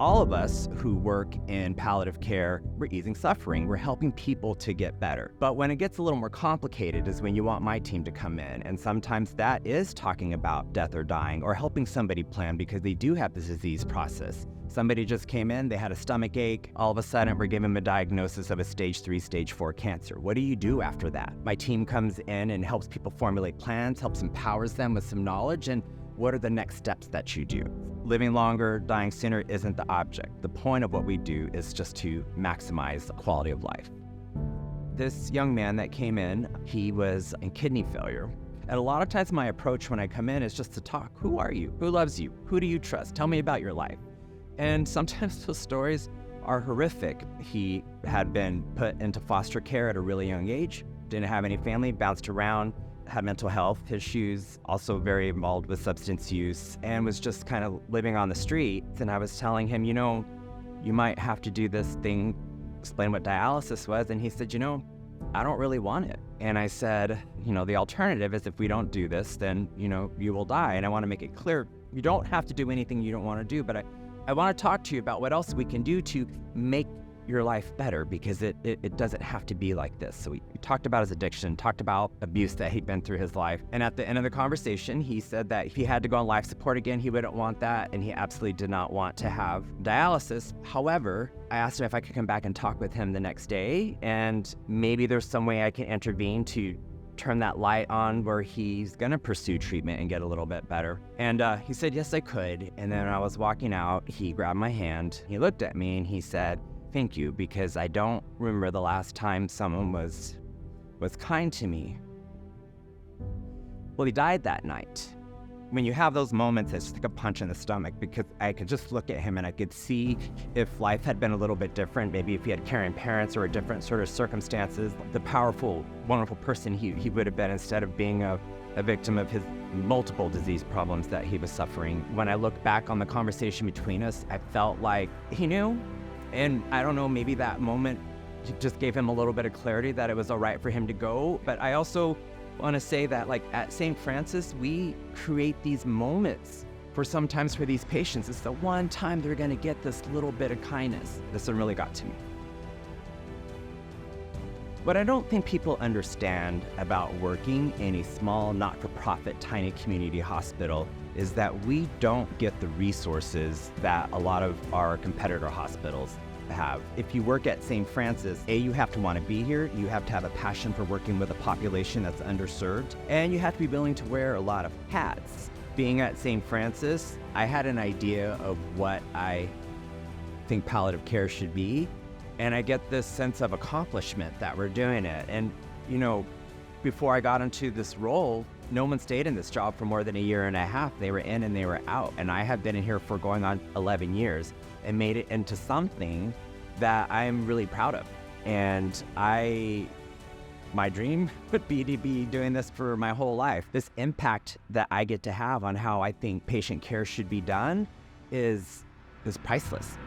All of us who work in palliative care, we're easing suffering. We're helping people to get better. But when it gets a little more complicated is when you want my team to come in. And sometimes that is talking about death or dying or helping somebody plan because they do have this disease process. Somebody just came in, they had a stomach ache. All of a sudden, we're giving them a diagnosis of a stage 3, stage 4 cancer. What do you do after that? My team comes in and helps people formulate plans, helps empowers them with some knowledge, and what are the next steps that you do? Living longer, dying sooner isn't the object. The point of what we do is just to maximize the quality of life. This young man that came in, he was in kidney failure. And a lot of times my approach when I come in is just to talk. Who are you? Who loves you? Who do you trust? Tell me about your life. And sometimes those stories are horrific. He had been put into foster care at a really young age, didn't have any family, bounced around, had mental health issues, also very involved with substance use, and was just kind of living on the streets. And I was telling him, you might have to do this thing, explain what dialysis was. And he said, I don't really want it. And I said, the alternative is if we don't do this, then, you will die. And I want to make it clear, you don't have to do anything you don't want to do, but I want to talk to you about what else we can do to make your life better, because it doesn't have to be like this. So we talked about his addiction, talked about abuse that he'd been through his life. And at the end of the conversation, he said that if he had to go on life support again, he wouldn't want that. And he absolutely did not want to have dialysis. However, I asked him if I could come back and talk with him the next day. And maybe there's some way I can intervene to turn that light on where he's gonna pursue treatment and get a little bit better. And he said, yes, I could. And then when I was walking out, he grabbed my hand, he looked at me and he said, thank you, because I don't remember the last time someone was kind to me. Well, he died that night. When you have those moments, it's like a punch in the stomach, because I could just look at him and I could see if life had been a little bit different, maybe if he had caring parents or a different sort of circumstances, the powerful, wonderful person he would have been, instead of being a victim of his multiple disease problems that he was suffering. When I look back on the conversation between us, I felt like he knew. And I don't know, maybe that moment just gave him a little bit of clarity that it was all right for him to go. But I also want to say that, like, at St. Francis, we create these moments sometimes for these patients. It's the one time they're going to get this little bit of kindness. This one really got to me. What I don't think people understand about working in a small, not-for-profit, tiny community hospital is that we don't get the resources that a lot of our competitor hospitals have. If you work at St. Francis, you have to want to be here, you have to have a passion for working with a population that's underserved, and you have to be willing to wear a lot of hats. Being at St. Francis, I had an idea of what I think palliative care should be, and I get this sense of accomplishment that we're doing it. And, before I got into this role, no one stayed in this job for more than a year and a half. They were in and they were out. And I have been in here for going on 11 years and made it into something that I'm really proud of. And my dream would be to be doing this for my whole life. This impact that I get to have on how I think patient care should be done is priceless.